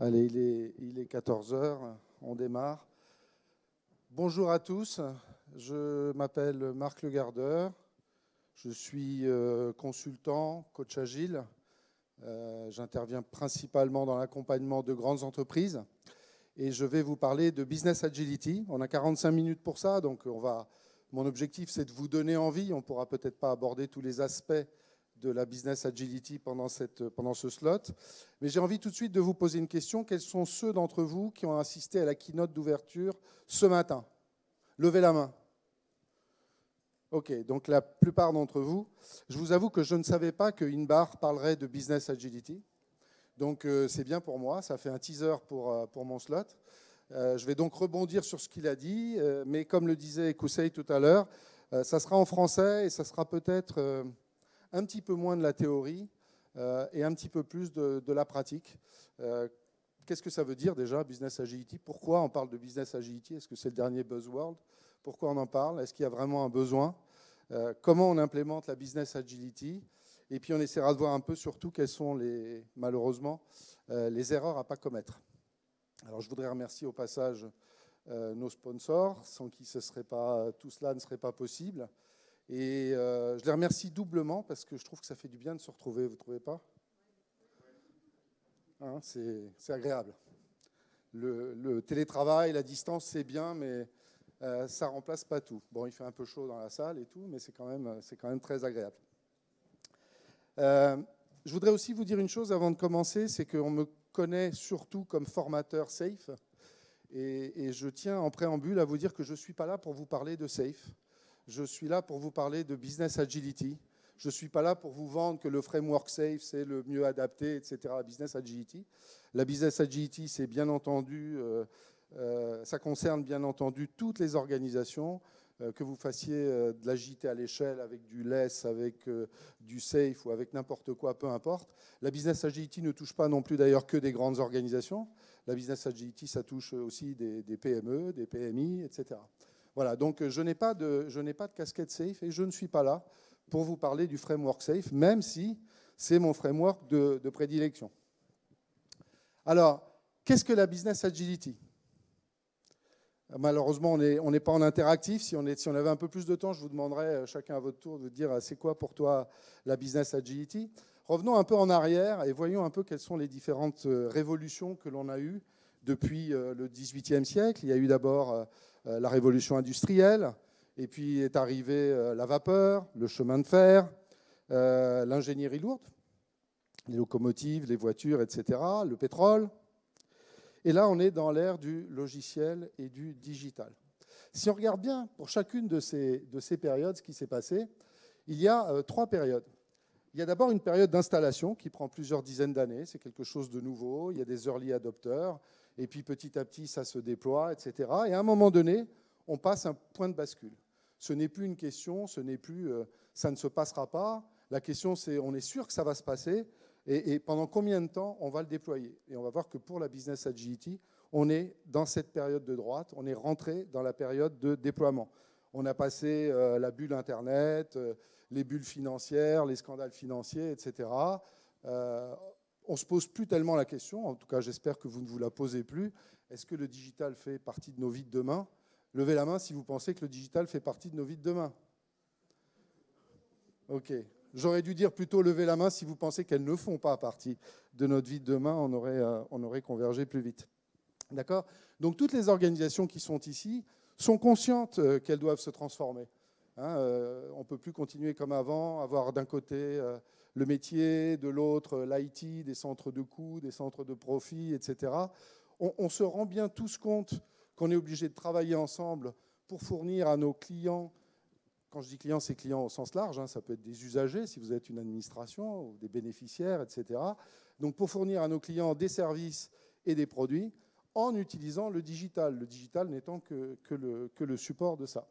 Allez, il est 14 heures, on démarre. Bonjour à tous, je m'appelle Marc Le Gardeur, je suis consultant, coach agile. J'interviens principalement dans l'accompagnement de grandes entreprises et je vais vous parler de Business Agility. On a 45 minutes pour ça, donc mon objectif c'est de vous donner envie. On ne pourra peut-être pas aborder tous les aspects de la Business Agility pendant ce slot. Mais j'ai envie tout de suite de vous poser une question. Quels sont ceux d'entre vous qui ont assisté à la keynote d'ouverture ce matin? Levez la main. OK, donc la plupart d'entre vous. Je vous avoue que je ne savais pas que Inbar parlerait de Business Agility. Donc c'est bien pour moi, ça fait un teaser pour mon slot. Je vais donc rebondir sur ce qu'il a dit, mais comme le disait Kousseï tout à l'heure, ça sera en français et ça sera peut-être un petit peu moins de la théorie et un petit peu plus de la pratique. Qu'est-ce que ça veut dire déjà, Business Agility? Pourquoi on parle de Business Agility? Est-ce que c'est le dernier buzzword? Pourquoi on en parle? Est-ce qu'il y a vraiment un besoin? Comment on implémente la Business Agility? Et puis on essaiera de voir un peu surtout quelles sont malheureusement les erreurs à ne pas commettre. Alors je voudrais remercier au passage nos sponsors, sans qui tout cela ne serait pas possible. Et je les remercie doublement parce que je trouve que ça fait du bien de se retrouver, vous ne trouvez pas? Hein, c'est agréable. Le télétravail, la distance, c'est bien, mais ça ne remplace pas tout. Bon, il fait un peu chaud dans la salle et tout, mais c'est quand même très agréable. Je voudrais aussi vous dire une chose avant de commencer, c'est qu'on me connaît surtout comme formateur SAFe. Et je tiens en préambule à vous dire que je ne suis pas là pour vous parler de SAFe. Je suis là pour vous parler de Business Agility. Je ne suis pas là pour vous vendre que le framework SAFe, c'est le mieux adapté, etc. à Business Agility. La Business Agility, c'est bien entendu, ça concerne bien entendu toutes les organisations, que vous fassiez de l'agilité à l'échelle avec du less, avec du SAFe ou avec n'importe quoi, peu importe. La Business Agility ne touche pas non plus d'ailleurs que des grandes organisations. La Business Agility, ça touche aussi des PME, des PMI, etc. Voilà, donc je n'ai pas de casquette SAFe et je ne suis pas là pour vous parler du framework SAFe, même si c'est mon framework de prédilection. Alors, qu'est-ce que la Business Agility? Malheureusement, on n'est pas en interactif. Si on avait un peu plus de temps, je vous demanderais chacun à votre tour de dire c'est quoi pour toi la Business Agility. Revenons un peu en arrière et voyons un peu quelles sont les différentes révolutions que l'on a eues depuis le XVIIIe siècle. Il y a eu d'abord la révolution industrielle, et puis est arrivée la vapeur, le chemin de fer, l'ingénierie lourde, les locomotives, les voitures, etc., le pétrole. Et là, on est dans l'ère du logiciel et du digital. Si on regarde bien pour chacune de ces périodes, ce qui s'est passé, il y a 3 périodes. Il y a d'abord une période d'installation qui prend plusieurs dizaines d'années. C'est quelque chose de nouveau. Il y a des early adopters. Et puis petit à petit, ça se déploie, etc. Et à un moment donné, on passe un point de bascule. Ce n'est plus une question, ça ne se passera pas. La question, c'est on est sûr que ça va se passer et pendant combien de temps on va le déployer. Et on va voir que pour la Business Agility, on est dans cette période de droite, on est rentré dans la période de déploiement. On a passé la bulle Internet, les bulles financières, les scandales financiers, etc. On ne se pose plus tellement la question, en tout cas j'espère que vous ne vous la posez plus, est-ce que le digital fait partie de nos vies de demain? Levez la main si vous pensez que le digital fait partie de nos vies de demain. Ok. J'aurais dû dire plutôt levez la main si vous pensez qu'elles ne font pas partie de notre vie de demain, on aurait convergé plus vite. D'accord? Donc toutes les organisations qui sont ici sont conscientes qu'elles doivent se transformer. Hein, on ne peut plus continuer comme avant, avoir d'un côté le métier, de l'autre l'IT, des centres de coûts, des centres de profit, etc. On se rend bien tous compte qu'on est obligé de travailler ensemble pour fournir à nos clients, quand je dis clients, c'est clients au sens large, hein, ça peut être des usagers si vous êtes une administration, ou des bénéficiaires, etc. Donc pour fournir à nos clients des services et des produits en utilisant le digital n'étant que le support de ça.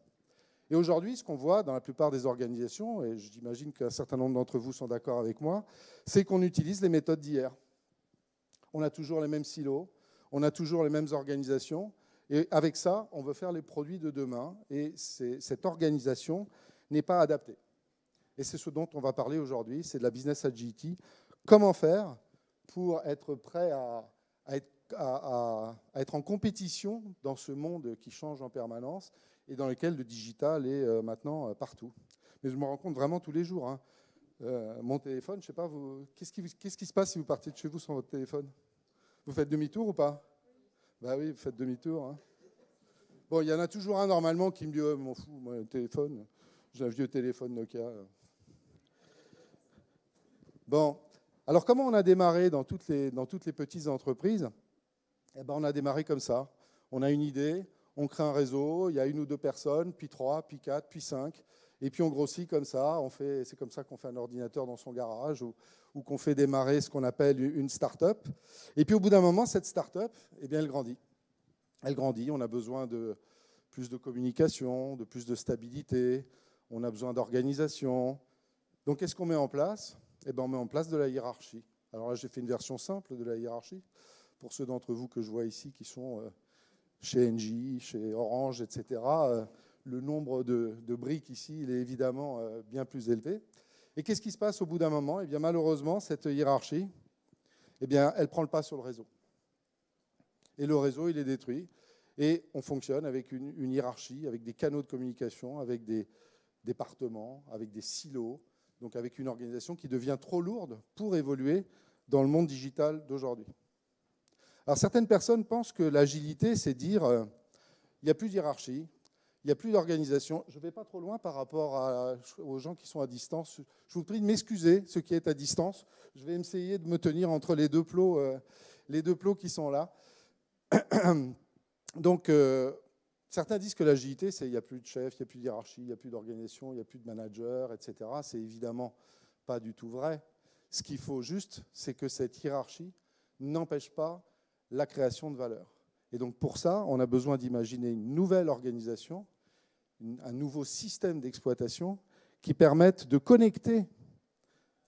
Et aujourd'hui, ce qu'on voit dans la plupart des organisations, et j'imagine qu'un certain nombre d'entre vous sont d'accord avec moi, c'est qu'on utilise les méthodes d'hier. On a toujours les mêmes silos, on a toujours les mêmes organisations, et avec ça, on veut faire les produits de demain, et cette organisation n'est pas adaptée. Et c'est ce dont on va parler aujourd'hui, c'est de la Business Agility. Comment faire pour être prêt à être à être en compétition dans ce monde qui change en permanence et dans lequel le digital est maintenant partout. Mais je me rends compte vraiment tous les jours. Hein. Mon téléphone, je ne sais pas, qu'est-ce qui se passe si vous partez de chez vous sans votre téléphone? Vous faites demi-tour ou pas? Bah oui, vous faites demi-tour. Hein. Bon, il y en a toujours un normalement qui me dit oh, m'en fous, moi, le téléphone, j'ai un vieux téléphone Nokia. Bon, alors comment on a démarré dans toutes les petites entreprises? Eh ben, on a démarré comme ça. On a une idée, on crée un réseau, il y a 1 ou 2 personnes, puis 3, puis 4, puis 5. Et puis on grossit comme ça, c'est comme ça qu'on fait un ordinateur dans son garage ou qu'on fait démarrer ce qu'on appelle une start-up. Et puis au bout d'un moment, cette start-up, eh bien, elle grandit. Elle grandit, on a besoin de plus de communication, de plus de stabilité, on a besoin d'organisation. Donc qu'est-ce qu'on met en place? Eh bien, on met en place de la hiérarchie. Alors là, j'ai fait une version simple de la hiérarchie. Pour ceux d'entre vous que je vois ici qui sont chez Engie, chez Orange, etc., le nombre de briques ici, il est évidemment bien plus élevé. Et qu'est-ce qui se passe au bout d'un moment? Eh bien, malheureusement, cette hiérarchie, eh bien, elle prend le pas sur le réseau. Et le réseau, il est détruit. Et on fonctionne avec une hiérarchie, avec des canaux de communication, avec des départements, avec des silos, donc avec une organisation qui devient trop lourde pour évoluer dans le monde digital d'aujourd'hui. Alors, certaines personnes pensent que l'agilité, c'est dire il n'y a plus de hiérarchie, il n'y a plus d'organisation. Je ne vais pas trop loin par rapport aux gens qui sont à distance. Je vous prie de m'excuser, ceux qui êtes à distance. Je vais essayer de me tenir entre les deux plots qui sont là. Donc, certains disent que l'agilité, c'est il n'y a plus de chef, il n'y a plus de hiérarchie, il n'y a plus d'organisation, il n'y a plus de manager, etc. C'est évidemment pas du tout vrai. Ce qu'il faut juste, c'est que cette hiérarchie n'empêche pas la création de valeur. Et donc pour ça, on a besoin d'imaginer une nouvelle organisation, un nouveau système d'exploitation qui permette de connecter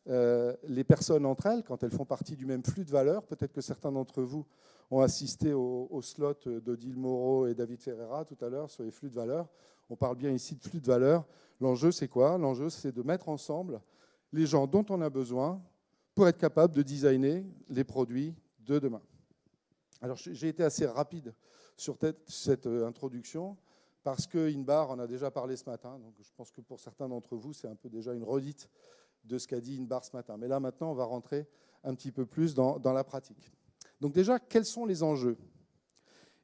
les personnes entre elles quand elles font partie du même flux de valeur. Peut-être que certains d'entre vous ont assisté au slot d'Odile Moreau et David Ferreira tout à l'heure sur les flux de valeur. On parle bien ici de flux de valeur. L'enjeu, c'est quoi? L'enjeu, c'est de mettre ensemble les gens dont on a besoin pour être capable de designer les produits de demain. Alors, j'ai été assez rapide sur cette introduction parce que Inbar en a déjà parlé ce matin. Donc, je pense que pour certains d'entre vous, c'est un peu déjà une redite de ce qu'a dit Inbar ce matin. Mais là, maintenant, on va rentrer un petit peu plus dans la pratique. Donc déjà, quels sont les enjeux?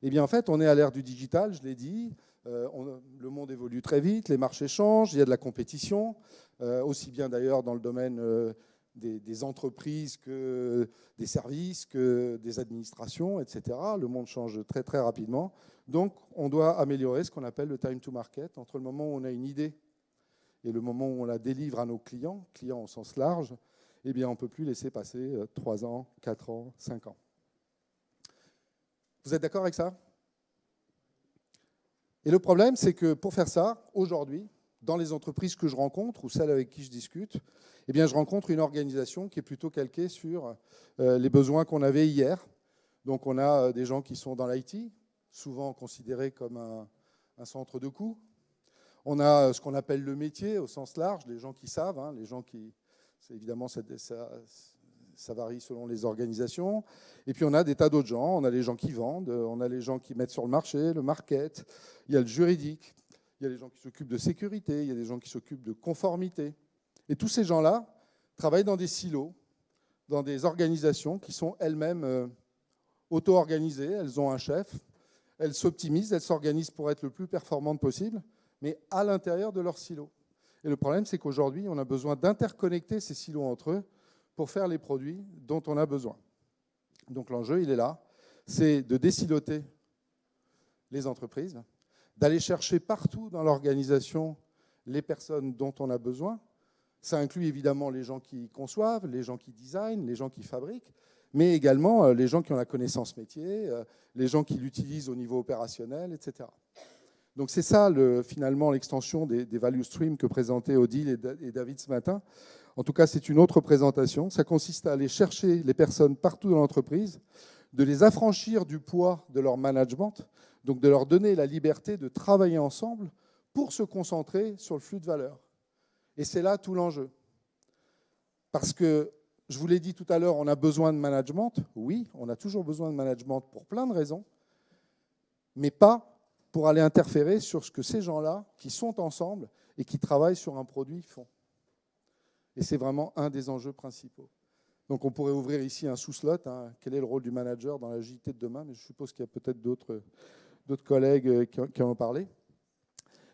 Eh bien, en fait, on est à l'ère du digital, je l'ai dit. Le monde évolue très vite, les marchés changent, il y a de la compétition, aussi bien d'ailleurs dans le domaine des entreprises que des services, que des administrations, etc. Le monde change très, très rapidement. Donc, on doit améliorer ce qu'on appelle le time to market, entre le moment où on a une idée et le moment où on la délivre à nos clients au sens large. Eh bien, on ne peut plus laisser passer 3 ans, 4 ans, 5 ans. Vous êtes d'accord avec ça? Et le problème, c'est que pour faire ça, aujourd'hui, dans les entreprises que je rencontre ou celles avec qui je discute, eh bien, je rencontre une organisation qui est plutôt calquée sur les besoins qu'on avait hier. Donc, on a des gens qui sont dans l'IT, souvent considérés comme un centre de coût. On a ce qu'on appelle le métier au sens large, les gens qui savent, hein, les gens qui... Évidemment, ça varie selon les organisations. Et puis, on a des tas d'autres gens. On a les gens qui vendent, on a les gens qui mettent sur le marché, le market. Il y a le juridique, il y a les gens qui s'occupent de sécurité, il y a des gens qui s'occupent de conformité. Et tous ces gens-là travaillent dans des silos, dans des organisations qui sont elles-mêmes auto-organisées. Elles ont un chef, elles s'optimisent, elles s'organisent pour être le plus performantes possible, mais à l'intérieur de leur silo. Et le problème, c'est qu'aujourd'hui, on a besoin d'interconnecter ces silos entre eux pour faire les produits dont on a besoin. Donc l'enjeu, il est là, c'est de désiloter les entreprises, d'aller chercher partout dans l'organisation les personnes dont on a besoin. Ça inclut évidemment les gens qui conçoivent, les gens qui designent, les gens qui fabriquent, mais également les gens qui ont la connaissance métier, les gens qui l'utilisent au niveau opérationnel, etc. Donc c'est ça, finalement, l'extension des value streams que présentaient Odile et David ce matin. En tout cas, c'est une autre présentation. Ça consiste à aller chercher les personnes partout dans l'entreprise, de les affranchir du poids de leur management, donc de leur donner la liberté de travailler ensemble pour se concentrer sur le flux de valeur. Et c'est là tout l'enjeu. Parce que Je vous l'ai dit tout à l'heure, on a besoin de management. Oui, on a toujours besoin de management pour plein de raisons, mais pas pour aller interférer sur ce que ces gens-là, qui sont ensemble et qui travaillent sur un produit, font. Et c'est vraiment un des enjeux principaux. Donc on pourrait ouvrir ici un sous-slot. Hein. Quel est le rôle du manager dans l'agilité de demain? Mais je suppose qu'il y a peut-être d'autres collègues qui en ont parlé.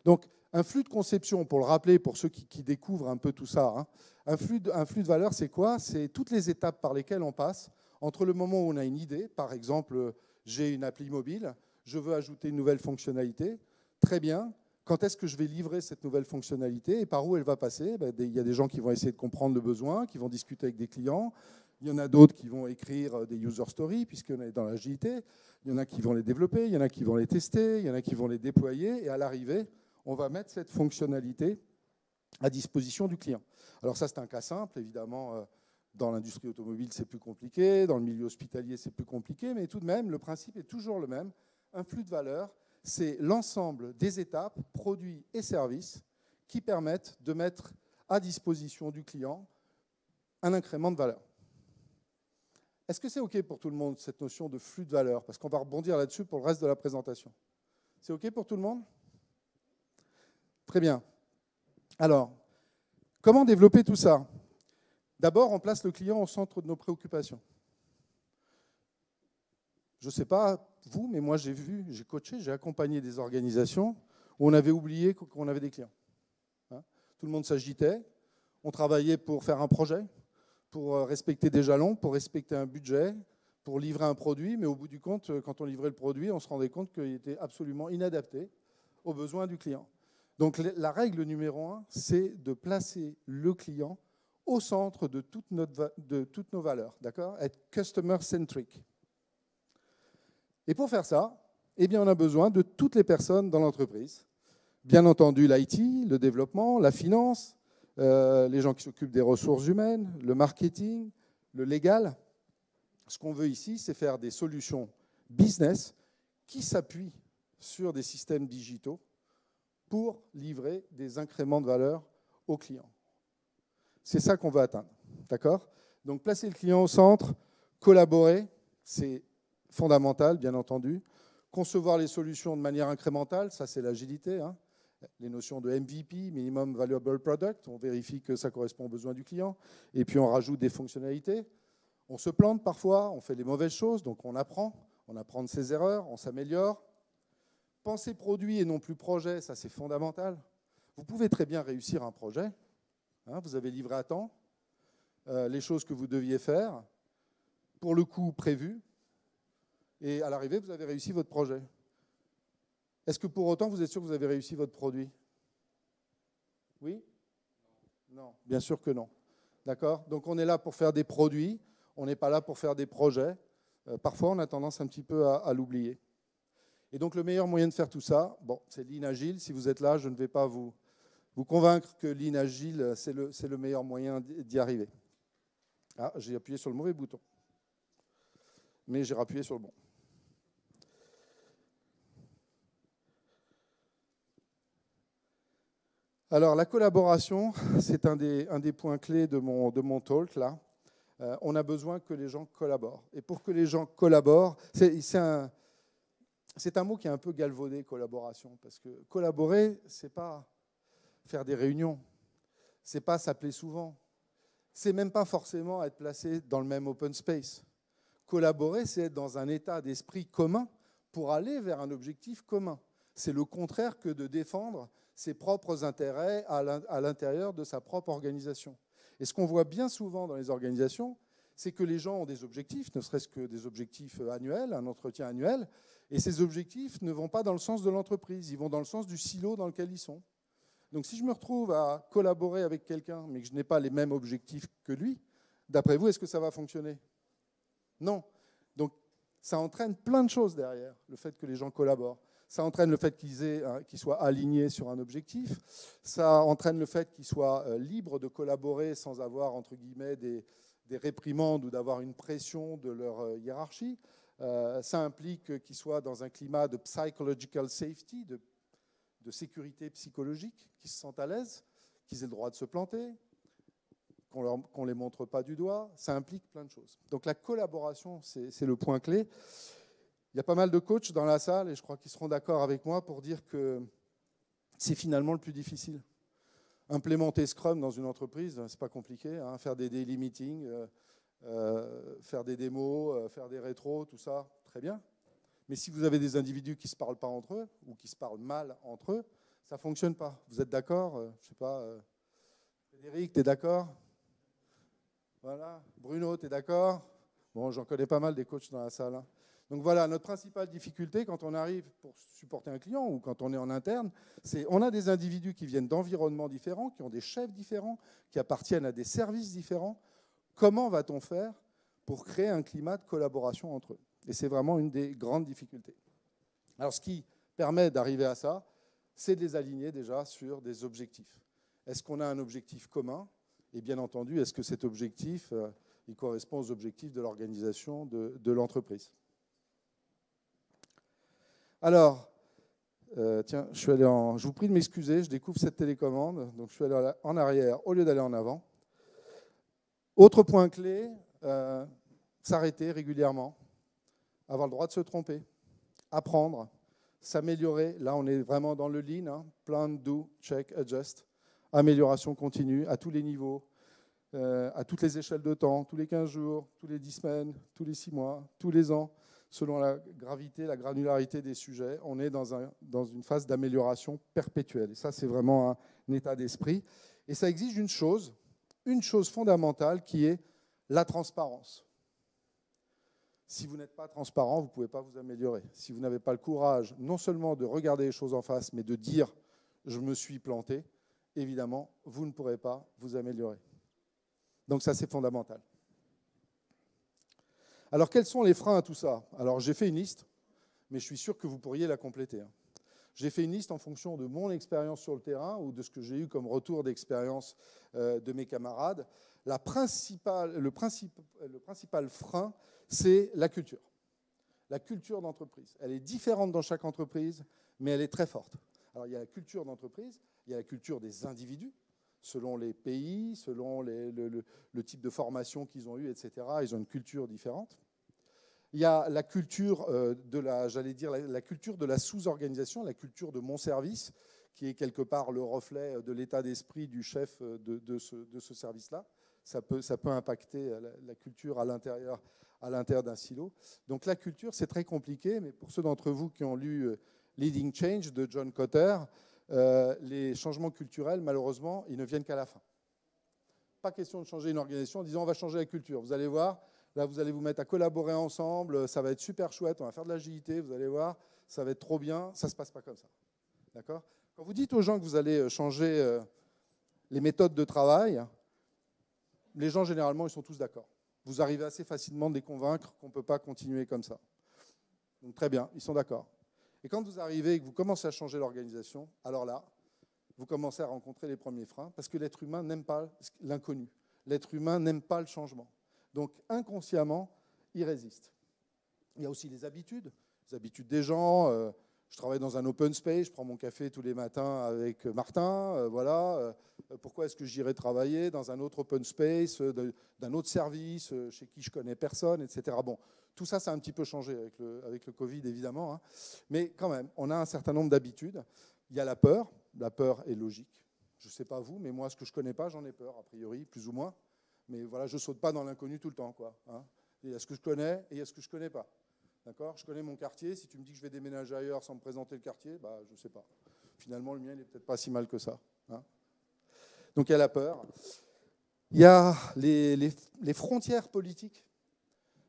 Donc un flux de conception, pour le rappeler, pour ceux qui découvrent un peu tout ça, hein, un flux de valeur, c'est quoi? C'est toutes les étapes par lesquelles on passe entre le moment où on a une idée. Par exemple, j'ai une appli mobile, je veux ajouter une nouvelle fonctionnalité. Très bien. Quand est-ce que je vais livrer cette nouvelle fonctionnalité et par où elle va passer? Il y a des gens qui vont essayer de comprendre le besoin, qui vont discuter avec des clients. Il y en a d'autres qui vont écrire des user stories, puisqu'on est dans l'agilité. Il y en a qui vont les développer, il y en a qui vont les tester, il y en a qui vont les déployer. Et à l'arrivée, on va mettre cette fonctionnalité à disposition du client. Alors ça, c'est un cas simple. Évidemment, dans l'industrie automobile, c'est plus compliqué. Dans le milieu hospitalier, c'est plus compliqué. Mais tout de même, le principe est toujours le même. Un flux de valeur, c'est l'ensemble des étapes, produits et services qui permettent de mettre à disposition du client un incrément de valeur. Est-ce que c'est OK pour tout le monde, cette notion de flux de valeur? Parce qu'on va rebondir là-dessus pour le reste de la présentation. C'est OK pour tout le monde? Très bien. Alors, comment développer tout ça? D'abord, on place le client au centre de nos préoccupations. Je ne sais pas vous, mais moi j'ai coaché, j'ai accompagné des organisations où on avait oublié qu'on avait des clients. Hein? Tout le monde s'agitait, on travaillait pour faire un projet, pour respecter des jalons, pour respecter un budget, pour livrer un produit, mais au bout du compte, quand on livrait le produit, on se rendait compte qu'il était absolument inadapté aux besoins du client. Donc la règle numéro 1, c'est de placer le client au centre de toutes nos valeurs, d'accord? Être customer-centric. Et pour faire ça, eh bien, on a besoin de toutes les personnes dans l'entreprise. Bien entendu, l'IT, le développement, la finance, les gens qui s'occupent des ressources humaines, le marketing, le légal. Ce qu'on veut ici, c'est faire des solutions business qui s'appuient sur des systèmes digitaux pour livrer des incréments de valeur aux clients. C'est ça qu'on veut atteindre. D'accord? Donc, placer le client au centre, collaborer, c'est fondamental, bien entendu. Concevoir les solutions de manière incrémentale, ça c'est l'agilité. Hein. Les notions de MVP, Minimum Valuable Product, on vérifie que ça correspond aux besoins du client. Et puis on rajoute des fonctionnalités. On se plante parfois, on fait les mauvaises choses, donc on apprend de ses erreurs, on s'améliore. Penser produit et non plus projet, ça c'est fondamental. Vous pouvez très bien réussir un projet. Hein, vous avez livré à temps les choses que vous deviez faire, pour le coût prévu. Et à l'arrivée, vous avez réussi votre projet. Est-ce que pour autant, vous êtes sûr que vous avez réussi votre produit? Oui? Non, bien sûr que non. D'accord? Donc on est là pour faire des produits, on n'est pas là pour faire des projets. Parfois, on a tendance un petit peu à l'oublier. Et donc le meilleur moyen de faire tout ça, bon, c'est Lean Agile. Si vous êtes là, je ne vais pas vous convaincre que Lean Agile, c'est le meilleur moyen d'y arriver. Ah, j'ai appuyé sur le mauvais bouton. Mais j'ai rappuyé sur le bon. Alors, la collaboration, c'est un des points clés de mon talk, là. On a besoin que les gens collaborent. Et pour que les gens collaborent, c'est un mot qui est un peu galvaudé, collaboration. Parce que collaborer, c'est pas faire des réunions. C'est pas s'appeler souvent. C'est même pas forcément être placé dans le même open space. Collaborer, c'est être dans un état d'esprit commun pour aller vers un objectif commun. C'est le contraire que de défendre ses propres intérêts à l'intérieur de sa propre organisation. Et ce qu'on voit bien souvent dans les organisations, c'est que les gens ont des objectifs, ne serait-ce que des objectifs annuels, un entretien annuel, et ces objectifs ne vont pas dans le sens de l'entreprise, ils vont dans le sens du silo dans lequel ils sont. Donc si je me retrouve à collaborer avec quelqu'un, mais que je n'ai pas les mêmes objectifs que lui, d'après vous, est-ce que ça va fonctionner? Non. Donc ça entraîne plein de choses derrière, le fait que les gens collaborent. Ça entraîne le fait qu'ils soient alignés sur un objectif. Ça entraîne le fait qu'ils soient libres de collaborer sans avoir, entre guillemets, des réprimandes ou d'avoir une pression de leur hiérarchie. Ça implique qu'ils soient dans un climat de psychological safety, de sécurité psychologique, qu'ils se sentent à l'aise, qu'ils aient le droit de se planter, qu'on ne les montre pas du doigt, ça implique plein de choses. Donc la collaboration, c'est le point clé. Il y a pas mal de coachs dans la salle, et je crois qu'ils seront d'accord avec moi pour dire que c'est finalement le plus difficile. Implémenter Scrum dans une entreprise, c'est pas compliqué, hein, faire des daily meetings, faire des démos, faire des rétros, tout ça, très bien. Mais si vous avez des individus qui ne se parlent pas entre eux, ou qui se parlent mal entre eux, ça ne fonctionne pas. Vous êtes d'accord? Je ne sais pas. Frédéric, tu es d'accord? Voilà. Bruno, tu es d'accord? Bon, j'en connais pas mal des coachs dans la salle. Hein. Donc voilà, notre principale difficulté quand on arrive pour supporter un client ou quand on est en interne, c'est on a des individus qui viennent d'environnements différents, qui ont des chefs différents, qui appartiennent à des services différents. Comment va-t-on faire pour créer un climat de collaboration entre eux? Et c'est vraiment une des grandes difficultés. Alors, ce qui permet d'arriver à ça, c'est de les aligner déjà sur des objectifs. Est-ce qu'on a un objectif commun? Et bien entendu, est-ce que cet objectif il correspond aux objectifs de l'organisation de l'entreprise? Alors, tiens, je vous prie de m'excuser, je découvre cette télécommande, donc je suis allé en arrière au lieu d'aller en avant. Autre point clé, s'arrêter régulièrement, avoir le droit de se tromper, apprendre, s'améliorer. Là, on est vraiment dans le lean, hein. Plan, do, check, adjust. Amélioration continue à tous les niveaux, à toutes les échelles de temps, tous les 15 jours, tous les 10 semaines, tous les 6 mois, tous les ans, selon la gravité, la granularité des sujets. On est dans une phase d'amélioration perpétuelle. Et ça, c'est vraiment un état d'esprit. Et ça exige une chose fondamentale qui est la transparence. Si vous n'êtes pas transparent, vous ne pouvez pas vous améliorer. Si vous n'avez pas le courage, non seulement de regarder les choses en face, mais de dire « je me suis planté », évidemment, vous ne pourrez pas vous améliorer. Donc ça, c'est fondamental. Alors, quels sont les freins à tout ça? Alors, j'ai fait une liste, mais je suis sûr que vous pourriez la compléter. J'ai fait une liste en fonction de mon expérience sur le terrain ou de ce que j'ai eu comme retour d'expérience de mes camarades. Le principal frein, c'est la culture. La culture d'entreprise. Elle est différente dans chaque entreprise, mais elle est très forte. Alors, il y a la culture d'entreprise, il y a la culture des individus, selon les pays, selon le type de formation qu'ils ont eu, etc. Ils ont une culture différente. Il y a la culture la culture de la sous-organisation, la culture de mon service, qui est quelque part le reflet de l'état d'esprit du chef de ce service-là. Ça peut impacter la culture à l'intérieur d'un silo. Donc la culture, c'est très compliqué, mais pour ceux d'entre vous qui ont lu Leading Change de John Kotter, les changements culturels, malheureusement, ils ne viennent qu'à la fin. Pas question de changer une organisation en disant on va changer la culture. Vous allez voir, là vous allez vous mettre à collaborer ensemble, ça va être super chouette, on va faire de l'agilité, vous allez voir, ça va être trop bien. Ça ne se passe pas comme ça. D'accord ? Quand vous dites aux gens que vous allez changer les méthodes de travail, les gens, généralement, ils sont tous d'accord. Vous arrivez assez facilement de les convaincre qu'on ne peut pas continuer comme ça. Donc très bien, ils sont d'accord. Et quand vous arrivez et que vous commencez à changer l'organisation, alors là, vous commencez à rencontrer les premiers freins parce que l'être humain n'aime pas l'inconnu. L'être humain n'aime pas le changement. Donc inconsciemment, il résiste. Il y a aussi les habitudes des gens. Je travaille dans un open space, je prends mon café tous les matins avec Martin. Voilà. Pourquoi est-ce que j'irai travailler dans un autre open space, d'un autre service, chez qui je connais personne, etc. Bon, tout ça, ça a un petit peu changé avec le Covid, évidemment. Hein. Mais quand même, on a un certain nombre d'habitudes. Il y a la peur. La peur est logique. Je ne sais pas vous, mais moi, ce que je ne connais pas, j'en ai peur, a priori, plus ou moins. Mais voilà, je ne saute pas dans l'inconnu tout le temps, quoi. Hein. Il y a ce que je connais et il y a ce que je ne connais pas. D'accord ? Je connais mon quartier. Si tu me dis que je vais déménager ailleurs sans me présenter le quartier, bah, je ne sais pas. Finalement, le mien, il n'est peut-être pas si mal que ça. Hein. Donc, il y a la peur. Il y a les frontières politiques.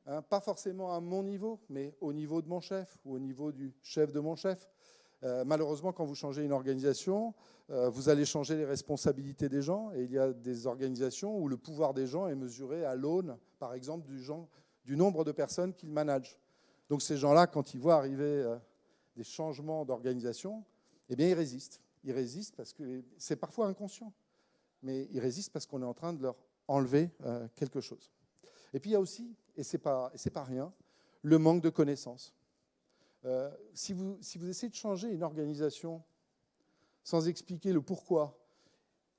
Hein, pas forcément à mon niveau, mais au niveau de mon chef ou au niveau du chef de mon chef. Malheureusement, quand vous changez une organisation, vous allez changer les responsabilités des gens. Et il y a des organisations où le pouvoir des gens est mesuré à l'aune, par exemple, du nombre de personnes qu'ils managent. Donc ces gens-là, quand ils voient arriver des changements d'organisation, eh bien, ils résistent. Ils résistent parce que c'est parfois inconscient, mais ils résistent parce qu'on est en train de leur enlever quelque chose. Et puis il y a aussi, et c'est pas rien, le manque de connaissances. Si vous essayez de changer une organisation sans expliquer le pourquoi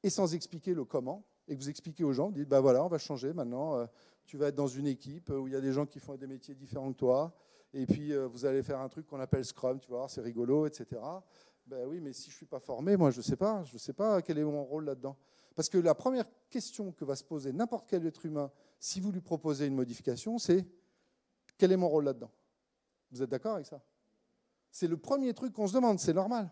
et sans expliquer le comment, et que vous expliquez aux gens, vous dites, bah voilà, on va changer maintenant, tu vas être dans une équipe où il y a des gens qui font des métiers différents que toi, et puis vous allez faire un truc qu'on appelle Scrum, tu vois, c'est rigolo, etc. Ben oui, mais si je ne suis pas formé, moi je ne sais pas quel est mon rôle là-dedans. Parce que la première question que va se poser n'importe quel être humain, si vous lui proposez une modification, c'est quel est mon rôle là-dedans? Vous êtes d'accord avec ça? C'est le premier truc qu'on se demande, c'est normal.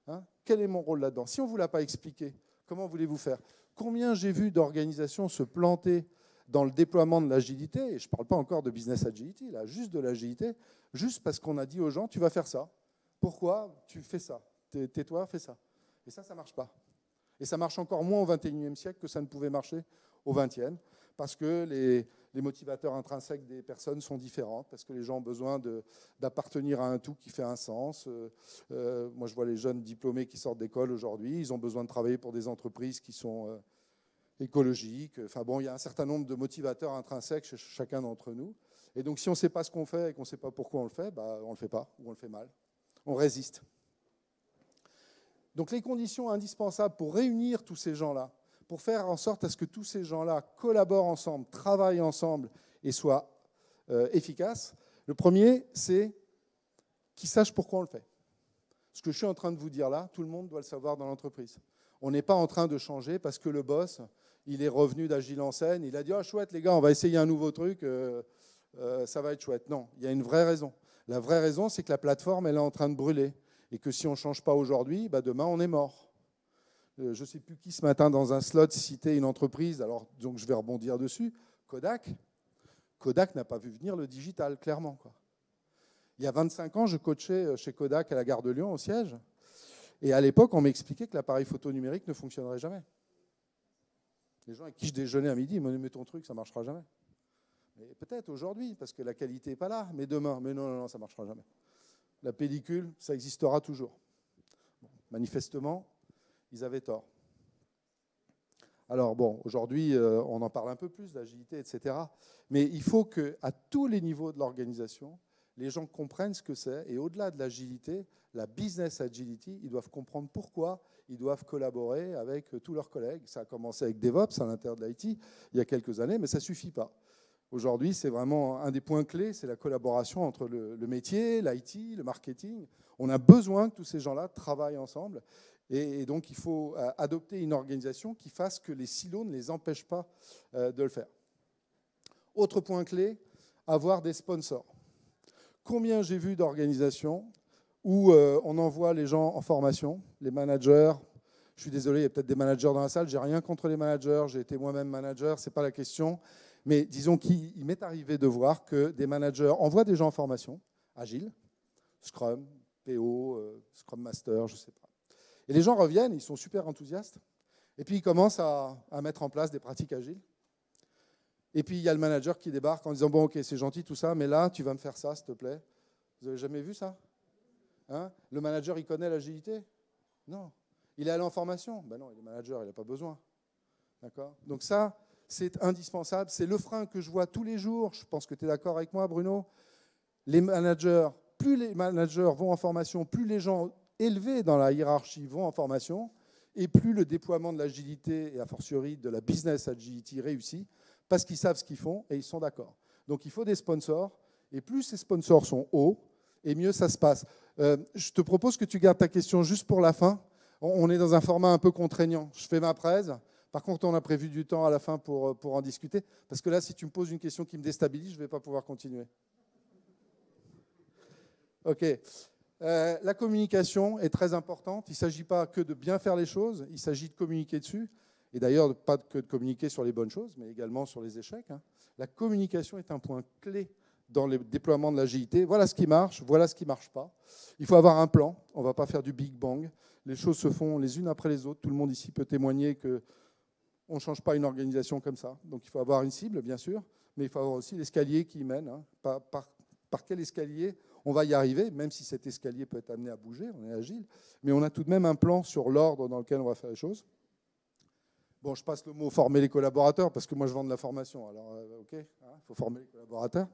Hein? Quel est mon rôle là-dedans? Si on ne vous l'a pas expliqué, comment voulez-vous faire? Combien j'ai vu d'organisations se planter dans le déploiement de l'agilité, et je ne parle pas encore de business agility, là, juste de l'agilité, juste parce qu'on a dit aux gens, tu vas faire ça. Pourquoi tu fais ça? Tais-toi, fais ça. Et ça ne marche pas. Et ça marche encore moins au XXIe siècle que ça ne pouvait marcher au XXe, parce que les motivateurs intrinsèques des personnes sont différents, parce que les gens ont besoin d'appartenir à un tout qui fait un sens. Moi, je vois les jeunes diplômés qui sortent d'école aujourd'hui, ils ont besoin de travailler pour des entreprises qui sont écologiques. Enfin bon, il y a un certain nombre de motivateurs intrinsèques chez chacun d'entre nous. Et donc, si on ne sait pas ce qu'on fait et qu'on ne sait pas pourquoi on le fait, bah, on ne le fait pas ou on le fait mal. On résiste. Donc, les conditions indispensables pour réunir tous ces gens-là, pour faire en sorte à ce que tous ces gens-là collaborent ensemble, travaillent ensemble et soient efficaces, le premier, c'est qu'ils sachent pourquoi on le fait. Ce que je suis en train de vous dire là, tout le monde doit le savoir dans l'entreprise. On n'est pas en train de changer parce que le boss, il est revenu d'Agile en scène, il a dit « Ah, chouette les gars, on va essayer un nouveau truc, ça va être chouette ». Non, il y a une vraie raison. La vraie raison, c'est que la plateforme, elle est en train de brûler. Et que si on ne change pas aujourd'hui, bah demain, on est mort. Je ne sais plus qui ce matin, dans un slot, citait une entreprise, alors donc je vais rebondir dessus, Kodak. Kodak n'a pas vu venir le digital, clairement, quoi. Il y a 25 ans, je coachais chez Kodak à la gare de Lyon, au siège. Et à l'époque, on m'expliquait que l'appareil photo numérique ne fonctionnerait jamais. Les gens avec qui je déjeunais à midi, ils me disaient « Mais ton truc, ça ne marchera jamais ». Mais peut-être aujourd'hui, parce que la qualité n'est pas là. Mais demain, mais non, ça ne marchera jamais. La pellicule, ça existera toujours. Bon, manifestement, ils avaient tort. Alors bon, aujourd'hui, on en parle un peu plus d'agilité, etc. Mais il faut qu'à tous les niveaux de l'organisation, les gens comprennent ce que c'est. Et au-delà de l'agilité, la business agility, ils doivent comprendre pourquoi ils doivent collaborer avec tous leurs collègues. Ça a commencé avec DevOps à l'intérieur de l'IT il y a quelques années, mais ça ne suffit pas. Aujourd'hui, c'est vraiment un des points clés, c'est la collaboration entre le métier, l'IT, le marketing. On a besoin que tous ces gens-là travaillent ensemble. Et donc, il faut adopter une organisation qui fasse que les silos ne les empêchent pas de le faire. Autre point clé, avoir des sponsors. Combien j'ai vu d'organisations où on envoie les gens en formation, les managers. Je suis désolé, il y a peut-être des managers dans la salle, j'ai rien contre les managers, j'ai été moi-même manager, ce n'est pas la question. Mais disons qu'il m'est arrivé de voir que des managers envoient des gens en formation, agile, Scrum, PO, Scrum Master, je ne sais pas. Et les gens reviennent, ils sont super enthousiastes, et puis ils commencent à mettre en place des pratiques agiles. Et puis il y a le manager qui débarque en disant « Bon, ok, c'est gentil tout ça, mais là, tu vas me faire ça, s'il te plaît. » Vous n'avez jamais vu ça? Hein? Le manager, il connaît l'agilité? Non. Il est allé en formation? Ben non, il est manager, il n'a pas besoin. D'accord? Donc ça, c'est indispensable. C'est le frein que je vois tous les jours. Je pense que tu es d'accord avec moi, Bruno. Les managers, plus les managers vont en formation, plus les gens élevés dans la hiérarchie vont en formation, et plus le déploiement de l'agilité et a fortiori de la business agility réussit, parce qu'ils savent ce qu'ils font et ils sont d'accord. Donc il faut des sponsors, et plus ces sponsors sont hauts, et mieux ça se passe. Je te propose que tu gardes ta question juste pour la fin. On est dans un format un peu contraignant. Je fais ma presse. Par contre, on a prévu du temps à la fin pour en discuter. Parce que là, si tu me poses une question qui me déstabilise, je ne vais pas pouvoir continuer. OK. La communication est très importante. Il ne s'agit pas que de bien faire les choses, il s'agit de communiquer dessus. Et d'ailleurs, pas que de communiquer sur les bonnes choses, mais également sur les échecs. La communication est un point clé dans le déploiement de l'agilité. Voilà ce qui marche, voilà ce qui ne marche pas. Il faut avoir un plan. On ne va pas faire du Big Bang. Les choses se font les unes après les autres. Tout le monde ici peut témoigner qu'on ne change pas une organisation comme ça. Donc il faut avoir une cible, bien sûr, mais il faut avoir aussi l'escalier qui y mène. Par quel escalier on va y arriver, même si cet escalier peut être amené à bouger, on est agile, mais on a tout de même un plan sur l'ordre dans lequel on va faire les choses. Bon, je passe le mot former les collaborateurs, parce que moi je vends de la formation, alors ok, il faut former les collaborateurs.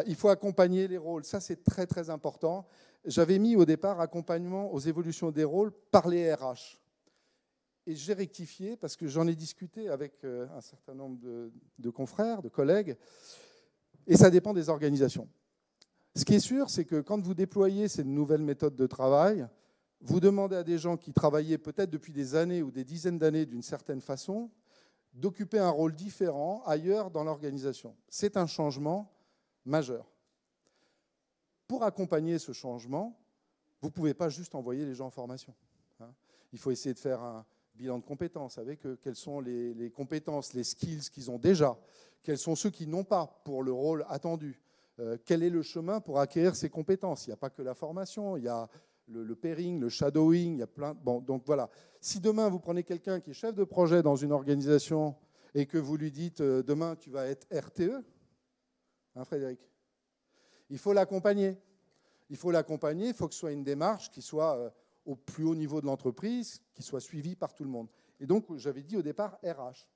Il faut accompagner les rôles, ça c'est très très important. J'avais mis au départ accompagnement aux évolutions des rôles par les RH. Et j'ai rectifié parce que j'en ai discuté avec un certain nombre de confrères, de collègues, et ça dépend des organisations. Ce qui est sûr, c'est que quand vous déployez ces nouvelles méthodes de travail, vous demandez à des gens qui travaillaient peut-être depuis des années ou des dizaines d'années d'une certaine façon d'occuper un rôle différent ailleurs dans l'organisation. C'est un changement majeur. Pour accompagner ce changement, vous ne pouvez pas juste envoyer les gens en formation. Il faut essayer de faire un bilan de compétences avec eux. Quelles sont les compétences, les skills qu'ils ont déjà? Quels sont ceux qui n'ont pas pour le rôle attendu? Quel est le chemin pour acquérir ces compétences? Il n'y a pas que la formation, il y a le pairing, le shadowing, il y a plein. Bon, donc voilà. Si demain vous prenez quelqu'un qui est chef de projet dans une organisation et que vous lui dites demain tu vas être RTE, hein, Frédéric, il faut l'accompagner. Il faut l'accompagner, il faut que ce soit une démarche qui soit au plus haut niveau de l'entreprise, qui soit suivie par tout le monde. Et donc, j'avais dit au départ RH.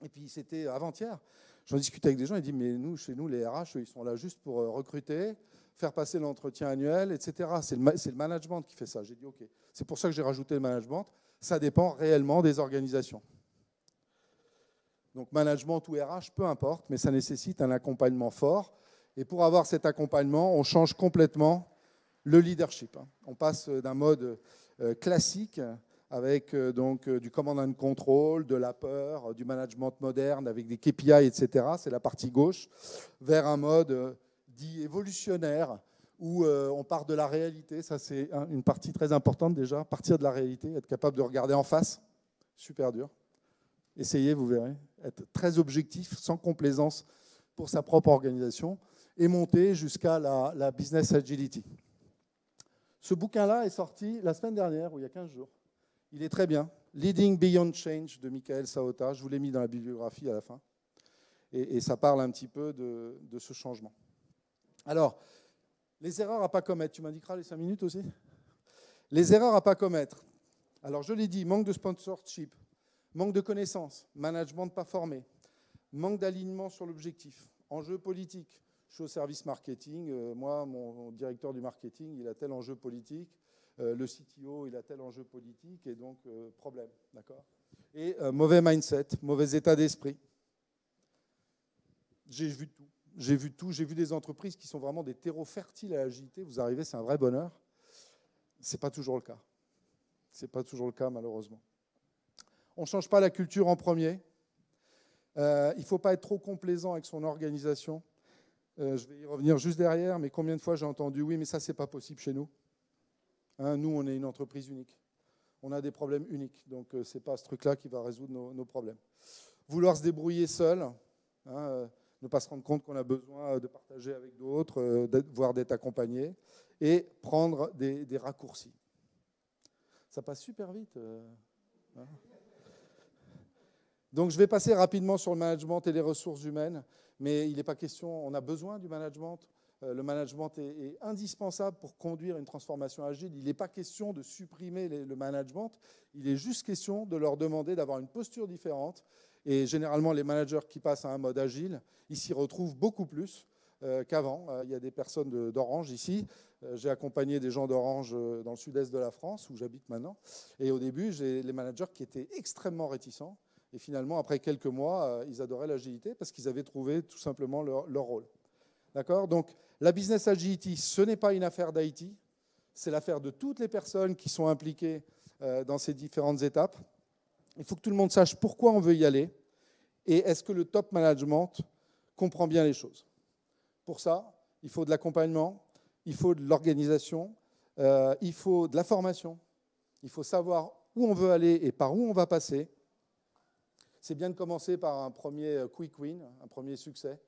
Et puis, c'était avant-hier. J'en discutais avec des gens, ils disent, mais nous, chez nous, les RH, ils sont là juste pour recruter, faire passer l'entretien annuel, etc. C'est le management qui fait ça. J'ai dit, OK. C'est pour ça que j'ai rajouté le management. Ça dépend réellement des organisations. Donc, management ou RH, peu importe, mais ça nécessite un accompagnement fort. Et pour avoir cet accompagnement, on change complètement le leadership. On passe d'un mode classique avec donc du command and control, de la peur, du management moderne avec des KPI, etc. C'est la partie gauche, vers un mode dit évolutionnaire où on part de la réalité. Ça, c'est une partie très importante déjà, partir de la réalité, être capable de regarder en face. Super dur. Essayez, vous verrez. Être très objectif, sans complaisance pour sa propre organisation et monter jusqu'à la business agility. Ce bouquin-là est sorti la semaine dernière, ou il y a 15 jours. Il est très bien. Leading Beyond Change de Michael Saota. Je vous l'ai mis dans la bibliographie à la fin. Et ça parle un petit peu de ce changement. Alors, les erreurs à ne pas commettre. Tu m'indiqueras les 5 minutes aussi? Les erreurs à ne pas commettre. Alors, je l'ai dit, manque de sponsorship, manque de connaissances, management pas formé, manque d'alignement sur l'objectif, enjeux politiques. Je suis au service marketing. Moi, mon directeur du marketing, il a tel enjeu politique. Le CTO, il a tel enjeu politique. Et donc, problème. D'accord? Et mauvais mindset, mauvais état d'esprit. J'ai vu tout. J'ai vu tout. J'ai vu des entreprises qui sont vraiment des terreaux fertiles à l'agilité. Vous arrivez, c'est un vrai bonheur. Ce n'est pas toujours le cas. Ce n'est pas toujours le cas, malheureusement. On ne change pas la culture en premier. Il ne faut pas être trop complaisant avec son organisation. Je vais y revenir juste derrière, mais combien de fois j'ai entendu « oui, mais ça, ce n'est pas possible chez nous hein, ». Nous, on est une entreprise unique. On a des problèmes uniques, donc ce n'est pas ce truc-là qui va résoudre nos problèmes. Vouloir se débrouiller seul, hein, ne pas se rendre compte qu'on a besoin de partager avec d'autres, voire d'être accompagné, et prendre des raccourcis. Ça passe super vite. Hein. Donc, je vais passer rapidement sur le management et les ressources humaines, mais il n'est pas question, on a besoin du management. Le management est indispensable pour conduire une transformation agile. Il n'est pas question de supprimer le management, il est juste question de leur demander d'avoir une posture différente. Et généralement, les managers qui passent à un mode agile, ils s'y retrouvent beaucoup plus qu'avant. Il y a des personnes d'Orange ici. J'ai accompagné des gens d'Orange dans le sud-est de la France, où j'habite maintenant. Et au début, j'ai les managers qui étaient extrêmement réticents. Et finalement, après quelques mois, ils adoraient l'agilité parce qu'ils avaient trouvé tout simplement leur rôle. D'accord ? Donc, la business agility, ce n'est pas une affaire d'IT, c'est l'affaire de toutes les personnes qui sont impliquées dans ces différentes étapes. Il faut que tout le monde sache pourquoi on veut y aller et est-ce que le top management comprend bien les choses. Pour ça, il faut de l'accompagnement, il faut de l'organisation, il faut de la formation, il faut savoir où on veut aller et par où on va passer. C'est bien de commencer par un premier quick win, un premier succès.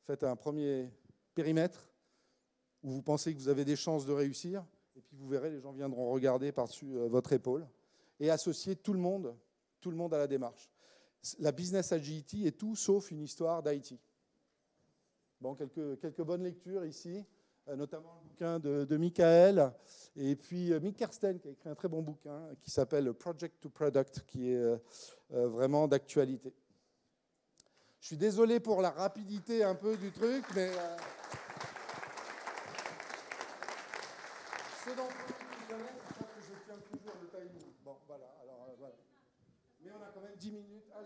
Faites un premier périmètre où vous pensez que vous avez des chances de réussir, et puis vous verrez, les gens viendront regarder par-dessus votre épaule, et associer tout le monde à la démarche. La business agility est tout sauf une histoire d'IT. Bon, quelques bonnes lectures ici, notamment le bouquin de Michael, et puis Mick Kersten qui a écrit un très bon bouquin qui s'appelle Project to Product, qui est vraiment d'actualité. Je suis désolé pour la rapidité un peu du truc, mais c'est dans le que je tiens toujours le timing. Bon, voilà, alors voilà. Mais on a quand même 10 minutes. Ah,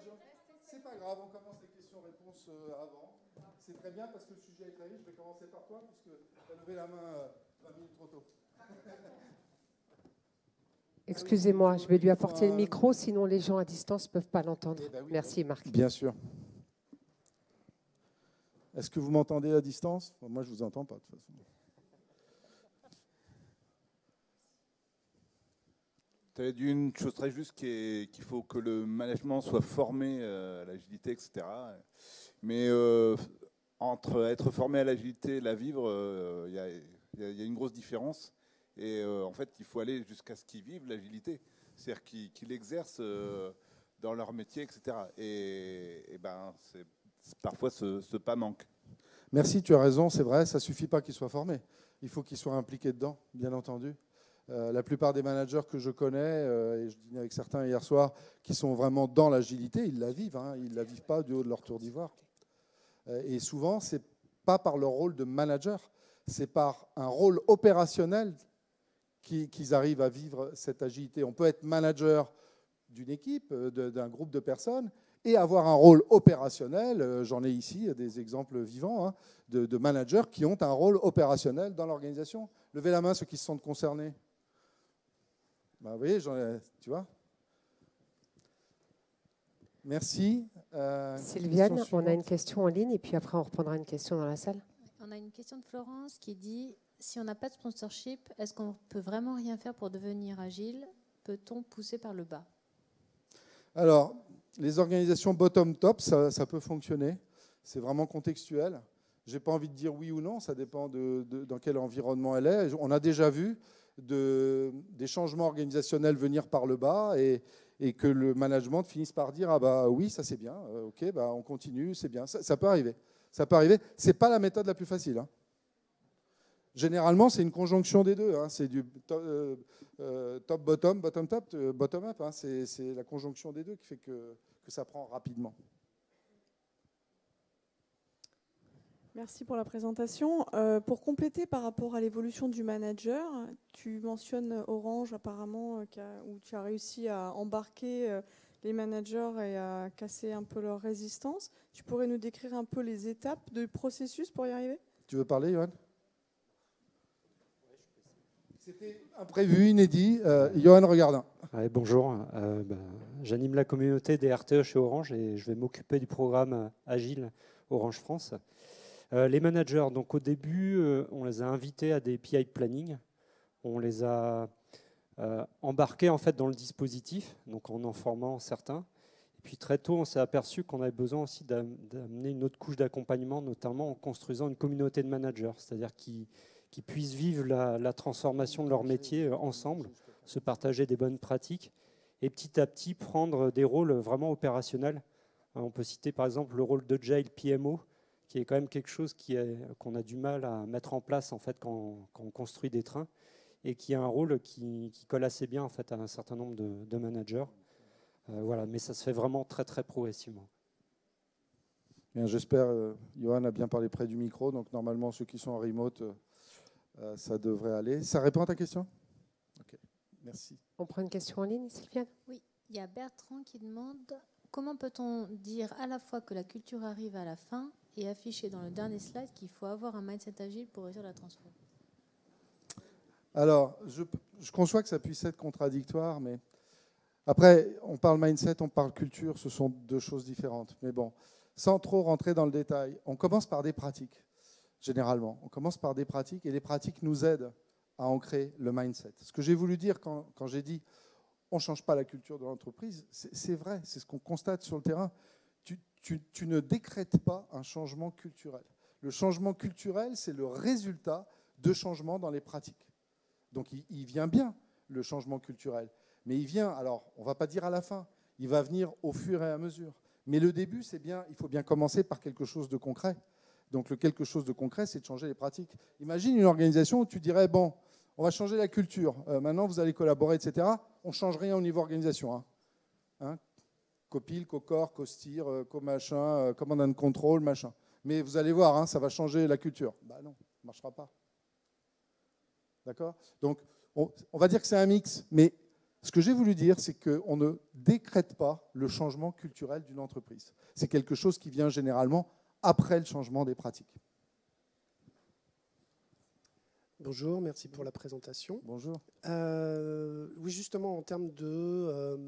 c'est pas grave, on commence les questions-réponses avant. C'est très bien parce que le sujet est très vite. Je vais commencer par toi puisque tu as levé la main 20 minutes trop tôt. Excusez-moi, je vais lui apporter le micro, sinon les gens à distance ne peuvent pas l'entendre. Eh ben oui, merci Marc. Bien sûr. Est-ce que vous m'entendez à distance? Moi, je ne vous entends pas de toute façon. Tu avais dit une chose très juste qu'il faut que le management soit formé à l'agilité, etc. Mais entre être formé à l'agilité et la vivre, il y a une grosse différence. Et en fait, il faut aller jusqu'à ce qu'ils vivent l'agilité, c'est-à-dire qu'ils l'exercent dans leur métier, etc. Et ben, parfois, ce pas manque. Merci, tu as raison, c'est vrai, ça ne suffit pas qu'ils soient formés. Il faut qu'ils soient impliqués dedans, bien entendu. La plupart des managers que je connais, et je dînais avec certains hier soir, qui sont vraiment dans l'agilité, ils la vivent, hein, ils ne la vivent pas du haut de leur tour d'ivoire. Et souvent, ce n'est pas par leur rôle de manager, c'est par un rôle opérationnel qu'ils arrivent à vivre cette agilité. On peut être manager d'une équipe, d'un groupe de personnes, et avoir un rôle opérationnel. J'en ai ici des exemples vivants hein, de managers qui ont un rôle opérationnel dans l'organisation. Levez la main ceux qui se sentent concernés. Ben, vous voyez, tu vois. Merci. Sylviane, on a une question en ligne et puis après on reprendra une question dans la salle. On a une question de Florence qui dit « Si on n'a pas de sponsorship, est-ce qu'on peut vraiment rien faire pour devenir agile? Peut-on pousser par le bas ?» Alors, les organisations bottom-top, ça peut fonctionner. C'est vraiment contextuel. Je n'ai pas envie de dire oui ou non, ça dépend dans quel environnement elle est. On a déjà vu des changements organisationnels venir par le bas et que le management finisse par dire « Ah bah oui, ça c'est bien, ok, bah on continue, c'est bien ». Ça peut arriver. Ça peut arriver. Ce n'est pas la méthode la plus facile. Hein. Généralement, c'est une conjonction des deux. Hein. C'est du top-bottom, bottom-top, bottom-up. Hein. C'est la conjonction des deux qui fait que ça prend rapidement. Merci pour la présentation. Pour compléter par rapport à l'évolution du manager, tu mentionnes Orange apparemment, où tu as réussi à embarquer les managers et à casser un peu leur résistance. Tu pourrais nous décrire un peu les étapes du processus pour y arriver? Tu veux parler, Johan? C'était imprévu, inédit. Johan Regardin. Ouais, bonjour, j'anime la communauté des RTE chez Orange et je vais m'occuper du programme Agile Orange France. Les managers, donc au début, on les a invités à des PI planning. On les a embarqués en fait dans le dispositif, donc en formant certains. Et puis très tôt, on s'est aperçu qu'on avait besoin aussi d'amener une autre couche d'accompagnement, notamment en construisant une communauté de managers, c'est-à-dire qui puissent vivre la transformation de leur métier ensemble, se partager des bonnes pratiques et petit à petit prendre des rôles vraiment opérationnels. On peut citer par exemple le rôle de Agile PMO, qui est quand même quelque chose qu'on a du mal à mettre en place en fait, quand on construit des trains et qui a un rôle qui colle assez bien en fait, à un certain nombre de managers. Voilà, mais ça se fait vraiment très très progressivement. J'espère, Johan a bien parlé près du micro, donc normalement ceux qui sont en remote, ça devrait aller. Ça répond à ta question? Ok, merci. On prend une question en ligne, Sylviane? Oui, il y a Bertrand qui demande « Comment peut-on dire à la fois que la culture arrive à la fin et afficher dans le dernier slide qu'il faut avoir un mindset agile pour réussir la transformation ?» Alors, je conçois que ça puisse être contradictoire, mais après, on parle mindset, on parle culture, ce sont deux choses différentes. Mais bon, sans trop rentrer dans le détail, on commence par des pratiques, généralement. On commence par des pratiques et les pratiques nous aident à ancrer le mindset. Ce que j'ai voulu dire quand j'ai dit on ne change pas la culture de l'entreprise, c'est vrai, c'est ce qu'on constate sur le terrain. Tu ne décrètes pas un changement culturel. Le changement culturel, c'est le résultat de changements dans les pratiques. Donc il vient bien, le changement culturel. Mais il vient, alors on ne va pas dire à la fin, il va venir au fur et à mesure. Mais le début, c'est bien, il faut bien commencer par quelque chose de concret. Donc le quelque chose de concret, c'est de changer les pratiques. Imagine une organisation où tu dirais, bon, on va changer la culture, maintenant vous allez collaborer, etc. On ne change rien au niveau organisation. Hein, Copil, Cocor, Costir, Co-machin, Command and Control, machin. Mais vous allez voir, hein, ça va changer la culture. Bah non, ça ne marchera pas. D'accord? Donc, on va dire que c'est un mix, mais Ce que j'ai voulu dire, c'est qu'on ne décrète pas le changement culturel d'une entreprise. C'est quelque chose qui vient généralement après le changement des pratiques. Bonjour, merci pour la présentation. Bonjour. Oui, justement, en termes de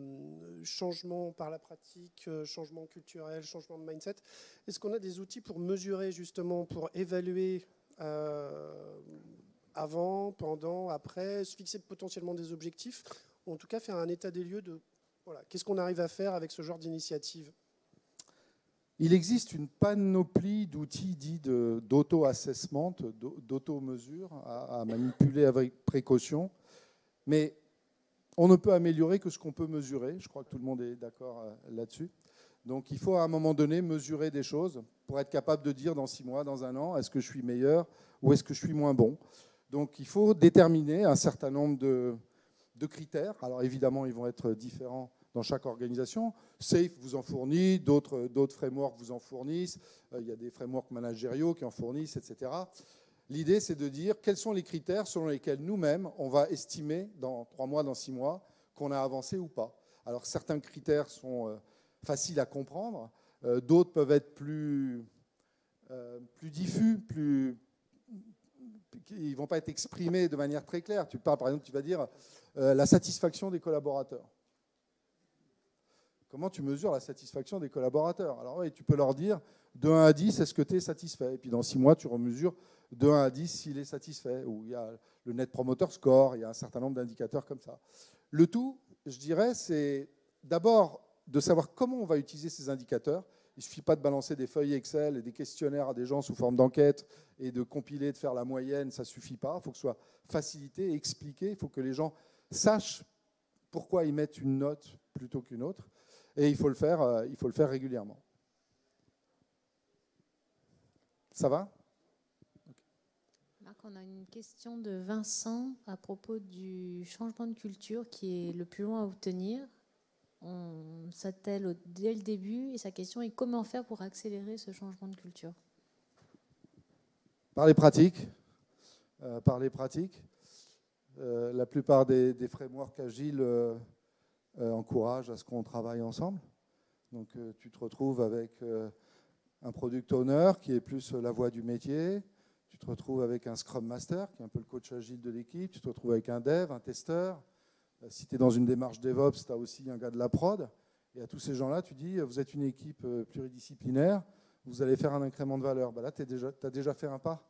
changement par la pratique, changement culturel, changement de mindset, est-ce qu'on a des outils pour mesurer, justement, pour évaluer avant, pendant, après, se fixer potentiellement des objectifs, ou en tout cas faire un état des lieux de voilà, qu'est-ce qu'on arrive à faire avec ce genre d'initiative? Il existe une panoplie d'outils dits d'auto-assessment, d'auto-mesure à manipuler avec précaution, mais on ne peut améliorer que ce qu'on peut mesurer. Je crois que tout le monde est d'accord là-dessus. Donc il faut à un moment donné mesurer des choses pour être capable de dire dans 6 mois, dans 1 an, est-ce que je suis meilleur ou est-ce que je suis moins bon. Donc il faut déterminer un certain nombre de critères. Alors évidemment, ils vont être différents dans chaque organisation. SAFe vous en fournit, d'autres frameworks vous en fournissent. Il y a des frameworks managériaux qui en fournissent, etc. L'idée, c'est de dire quels sont les critères selon lesquels nous-mêmes, on va estimer dans 3 mois, dans 6 mois, qu'on a avancé ou pas. Alors certains critères sont faciles à comprendre, d'autres peuvent être plus diffus, ils ne vont pas être exprimés de manière très claire. Tu parles, par exemple, tu vas dire la satisfaction des collaborateurs. Comment tu mesures la satisfaction des collaborateurs? Alors oui, tu peux leur dire de 1 à 10, est-ce que tu es satisfait? Et puis dans 6 mois, tu remesures de 1 à 10 s'il est satisfait. Ou il y a le Net Promoter Score, il y a un certain nombre d'indicateurs comme ça. Le tout, je dirais, c'est d'abord de savoir comment on va utiliser ces indicateurs. Il ne suffit pas de balancer des feuilles Excel et des questionnaires à des gens sous forme d'enquête et de compiler, de faire la moyenne, ça ne suffit pas. Il faut que ce soit facilité, expliqué. Il faut que les gens sachent pourquoi ils mettent une note plutôt qu'une autre. Et il faut le faire régulièrement. Ça va? Marc, on a une question de Vincent à propos du changement de culture qui est le plus long à obtenir. On s'attelle dès le début et sa question est comment faire pour accélérer ce changement de culture? Par les pratiques. La plupart des frameworks agiles encouragent à ce qu'on travaille ensemble. Donc tu te retrouves avec un product owner qui est plus la voix du métier. Tu te retrouves avec un Scrum Master qui est un peu le coach agile de l'équipe. Tu te retrouves avec un dev, un testeur. Si tu es dans une démarche DevOps, tu as aussi un gars de la prod. Et à tous ces gens-là, tu dis, vous êtes une équipe pluridisciplinaire, vous allez faire un incrément de valeur. Là, tu as déjà fait un pas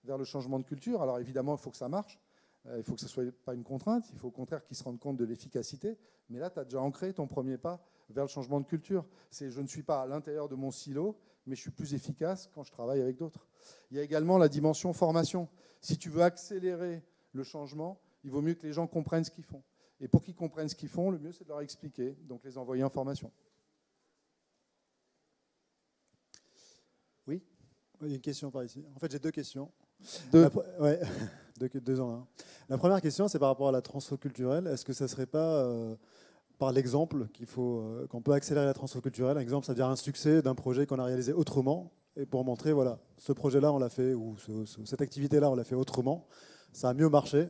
vers le changement de culture. Alors évidemment, il faut que ça marche. Il faut que ce ne soit pas une contrainte. Il faut au contraire qu'ils se rendent compte de l'efficacité. Mais là, tu as déjà ancré ton premier pas vers le changement de culture. C'est je ne suis pas à l'intérieur de mon silo, mais je suis plus efficace quand je travaille avec d'autres. Il y a également la dimension formation. Si tu veux accélérer le changement, il vaut mieux que les gens comprennent ce qu'ils font. Et pour qu'ils comprennent ce qu'ils font, le mieux, c'est de leur expliquer, donc les envoyer en formation. Oui, il y a une question par ici. En fait, j'ai 2 questions. Deux en un. La première question, c'est par rapport à la transfo culturelle. Est-ce que ça ne serait pas par l'exemple qu'on peut accélérer la transfo culturelle? Un exemple, c'est-à-dire un succès d'un projet qu'on a réalisé autrement, et pour montrer, voilà, ce projet-là, on l'a fait, ou cette activité-là, on l'a fait autrement, ça a mieux marché.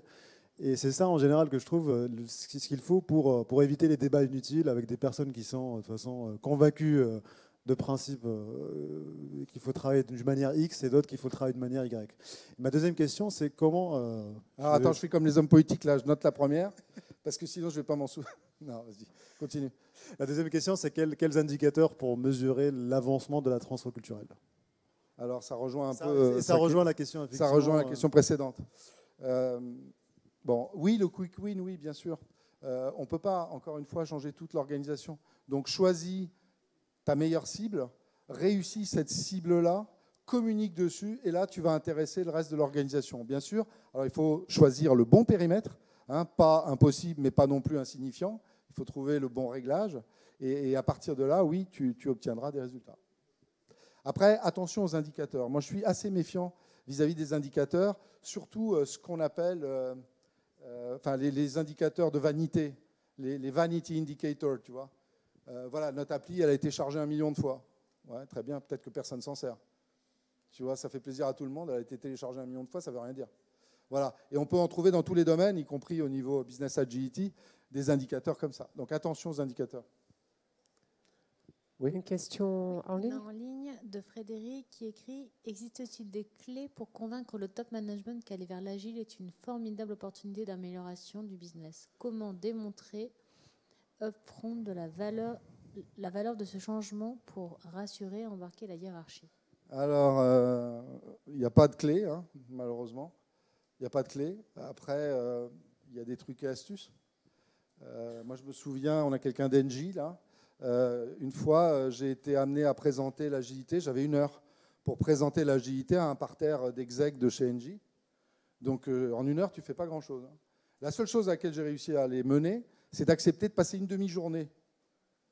Et c'est ça, en général, que je trouve ce qu'il faut pour éviter les débats inutiles avec des personnes qui sont, de toute façon, convaincues de principe qu'il faut travailler d'une manière X et d'autres qu'il faut travailler d'une manière Y. Ma deuxième question, c'est comment... Alors attends, je fais comme les hommes politiques, là, je note la première, parce que sinon je ne vais pas m'en souvenir. Non, vas-y, continue. La deuxième question, c'est quels indicateurs pour mesurer l'avancement de la transfo culturelle? Alors ça rejoint un peu... Ça rejoint la question, ça rejoint la question précédente. Bon, oui, le quick win, oui, bien sûr. On ne peut pas, encore une fois, changer toute l'organisation. Donc choisis ta meilleure cible, réussis cette cible-là, communique dessus, et là, tu vas intéresser le reste de l'organisation. Bien sûr, alors il faut choisir le bon périmètre, pas impossible, mais pas non plus insignifiant. Il faut trouver le bon réglage, et à partir de là, oui, tu obtiendras des résultats. Après, attention aux indicateurs. Moi, je suis assez méfiant vis-à-vis des indicateurs, surtout ce qu'on appelle les indicateurs de vanité, les vanity indicators, tu vois. Voilà, notre appli, elle a été chargée 1 million de fois. Ouais, très bien, peut-être que personne ne s'en sert. Tu vois, ça fait plaisir à tout le monde, elle a été téléchargée 1 million de fois, ça ne veut rien dire. Voilà, et on peut en trouver dans tous les domaines, y compris au niveau business agility. des indicateurs comme ça. Donc attention aux indicateurs. Oui. Une question en ligne? En ligne de Frédéric qui écrit: existe-t-il des clés pour convaincre le top management qu'aller vers l'agile est une formidable opportunité d'amélioration du business? Comment démontrer upfront la valeur de ce changement pour rassurer et embarquer la hiérarchie? Alors, il n'y a pas de clé, hein, malheureusement. Il n'y a pas de clé. Après, il y a des trucs et astuces. Moi, je me souviens, on a quelqu'un d'Engie, là. Une fois, j'ai été amené à présenter l'agilité. J'avais 1 heure pour présenter l'agilité à un parterre d'execs de chez Engie. Donc, en 1 heure, tu ne fais pas grand-chose. La seule chose à laquelle j'ai réussi à les mener, c'est d'accepter de passer une demi-journée.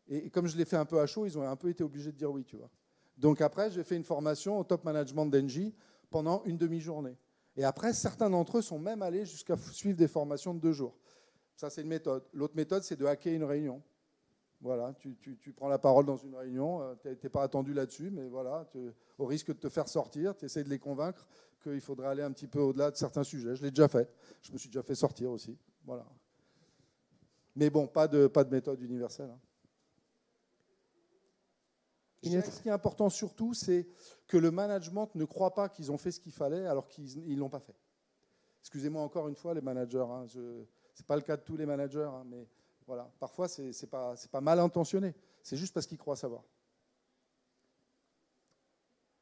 Et comme je l'ai fait un peu à chaud, ils ont un peu été obligés de dire oui, tu vois. Donc après, j'ai fait une formation au top management d'Engie pendant une demi-journée. Et après, certains d'entre eux sont même allés jusqu'à suivre des formations de 2 jours. Ça, c'est une méthode. L'autre méthode, c'est de hacker une réunion. Voilà, tu prends la parole dans une réunion, tu n'es pas attendu là-dessus, mais voilà, au risque de te faire sortir, tu essaies de les convaincre qu'il faudrait aller un petit peu au-delà de certains sujets. Je l'ai déjà fait. Je me suis déjà fait sortir aussi. Voilà. Mais bon, pas de méthode universelle. Hein. Ce qui est important surtout, c'est que le management ne croit pas qu'ils ont fait ce qu'il fallait alors qu'ils ne l'ont pas fait. Excusez-moi encore une fois, les managers. Hein, ce n'est pas le cas de tous les managers, hein, mais voilà, parfois, ce n'est pas mal intentionné. C'est juste parce qu'ils croient savoir.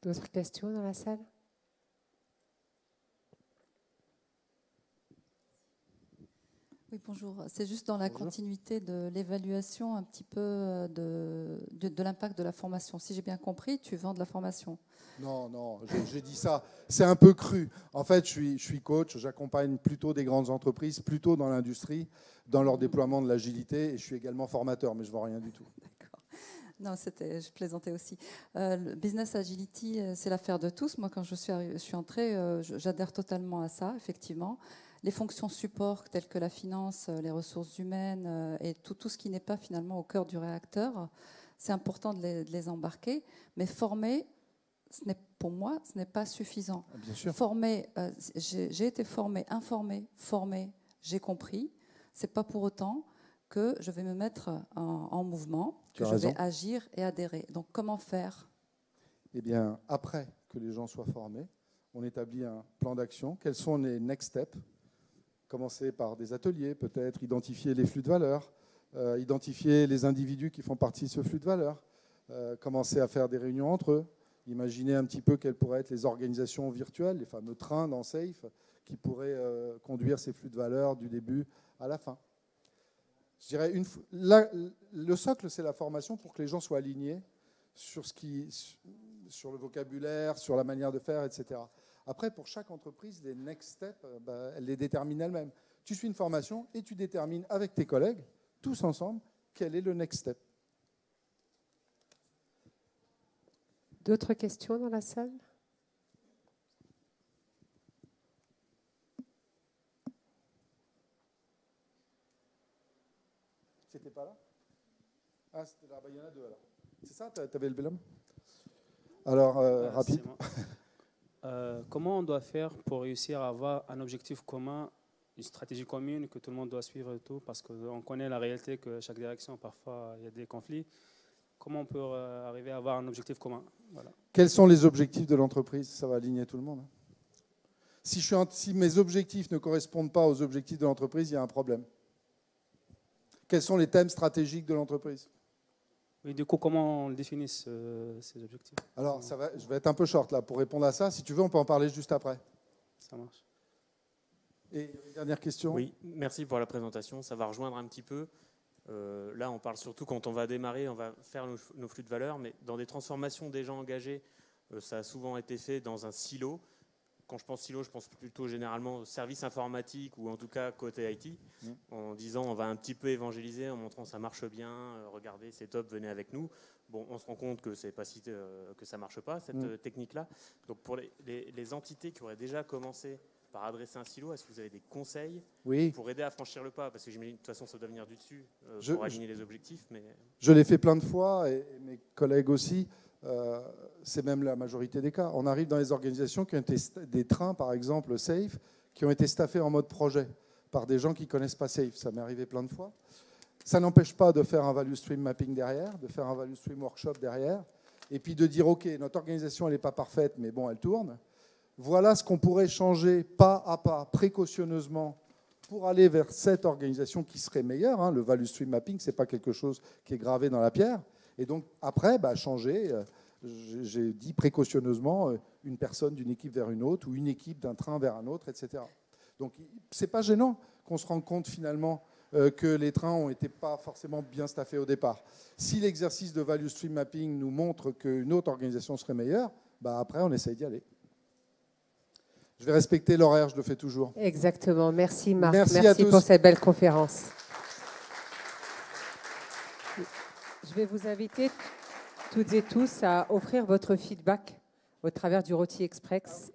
D'autres questions dans la salle? Oui, bonjour. C'est juste dans la continuité de l'évaluation un petit peu de l'impact de la formation. Si j'ai bien compris, tu vends de la formation. Non, j'ai dit ça. C'est un peu cru. En fait, je suis coach, j'accompagne plutôt des grandes entreprises, plutôt dans l'industrie, dans leur déploiement de l'agilité, et je suis également formateur, mais je ne vends rien du tout. D'accord. Non, je plaisantais aussi. Le business agility, c'est l'affaire de tous. Moi, quand je suis entrée, j'adhère totalement à ça, effectivement. Les fonctions support telles que la finance, les ressources humaines et tout ce qui n'est pas finalement au cœur du réacteur, c'est important de les embarquer. Mais former, pour moi, ce n'est pas suffisant. Bien sûr. Former, j'ai été formée, informée, formée, j'ai compris. Ce n'est pas pour autant que je vais me mettre en mouvement, que je vais agir et adhérer. Donc comment faire? Eh bien, après que les gens soient formés, on établit un plan d'action. Quels sont les next steps? Commencer par des ateliers, peut-être identifier les flux de valeur, identifier les individus qui font partie de ce flux de valeur, commencer à faire des réunions entre eux, imaginer un petit peu quelles pourraient être les organisations virtuelles, les fameux trains dans Safe, qui pourraient conduire ces flux de valeur du début à la fin. Je dirais le socle, c'est la formation pour que les gens soient alignés sur le vocabulaire, sur la manière de faire, etc. Après, pour chaque entreprise, les next steps, elle les détermine elle-même. Tu suis une formation et tu détermines avec tes collègues, tous ensemble, quel est le next step. D'autres questions dans la salle? C'était pas là? Ah, c'était là. Il y en a 2 alors. C'est ça? Tu avais levé la main? Alors, rapide. Comment on doit faire pour réussir à avoir un objectif commun, une stratégie commune que tout le monde doit suivre et tout, parce qu'on connaît la réalité que chaque direction, parfois, il y a des conflits. Comment on peut arriver à avoir un objectif commun? Voilà. Quels sont les objectifs de l'entreprise? Ça va aligner tout le monde. Si mes objectifs ne correspondent pas aux objectifs de l'entreprise, il y a un problème. Quels sont les thèmes stratégiques de l'entreprise? Oui, du coup, comment on définit ces objectifs? Alors, je vais être un peu short là pour répondre à ça. Si tu veux, on peut en parler juste après. Ça marche. Et une dernière question? Oui, merci pour la présentation. Ça va rejoindre un petit peu. Là, on parle surtout quand on va démarrer, on va faire nos flux de valeur, mais dans des transformations déjà engagées, ça a souvent été fait dans un silo. Quand je pense silo, je pense plutôt généralement au service informatique ou en tout cas côté IT, en disant on va un petit peu évangéliser, en montrant ça marche bien, regardez, c'est top, venez avec nous. Bon, on se rend compte que c'est pas que ça marche pas cette technique-là. Donc pour les entités qui auraient déjà commencé par adresser un silo, est-ce que vous avez des conseils pour aider à franchir le pas? Parce que j'imagine de toute façon ça doit venir du dessus pour aligner les objectifs. Mais... Je l'ai fait plein de fois et mes collègues aussi. C'est même la majorité des cas. On arrive dans les organisations qui ont été des trains, par exemple, Safe, qui ont été staffés en mode projet. par des gens qui ne connaissent pas SAFe. Ça m'est arrivé plein de fois. Ça n'empêche pas de faire un value stream mapping derrière, de faire un value stream workshop derrière, et puis de dire, OK, notre organisation, elle n'est pas parfaite, mais bon, elle tourne. Voilà ce qu'on pourrait changer pas à pas, précautionneusement, pour aller vers cette organisation qui serait meilleure. Hein. Le value stream mapping, ce n'est pas quelque chose qui est gravé dans la pierre. Et donc, après, changer, j'ai dit précautionneusement, une personne d'une équipe vers une autre, ou une équipe d'un train vers un autre, etc. Donc, ce n'est pas gênant qu'on se rende compte, finalement, que les trains ont été pas forcément bien staffés au départ. Si l'exercice de value stream mapping nous montre qu'une autre organisation serait meilleure, après, on essaye d'y aller. Je vais respecter l'horaire, je le fais toujours. Exactement. Merci Marc. Merci pour cette belle conférence. Je vais vous inviter toutes et tous à offrir votre feedback au travers du Rôti Express.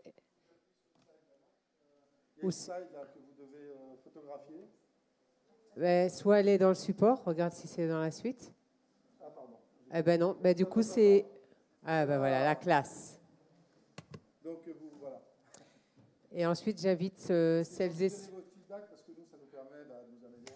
Il y a une slide là, que vous devez photographier. Soit elle est dans le support, regarde si c'est dans la suite. Ah, pardon. Eh ben non, du coup c'est... Ah ben voilà, la classe. Donc vous, voilà. Et ensuite j'invite celles et... Votre feedback, parce que nous, ça nous permet de nous améliorer.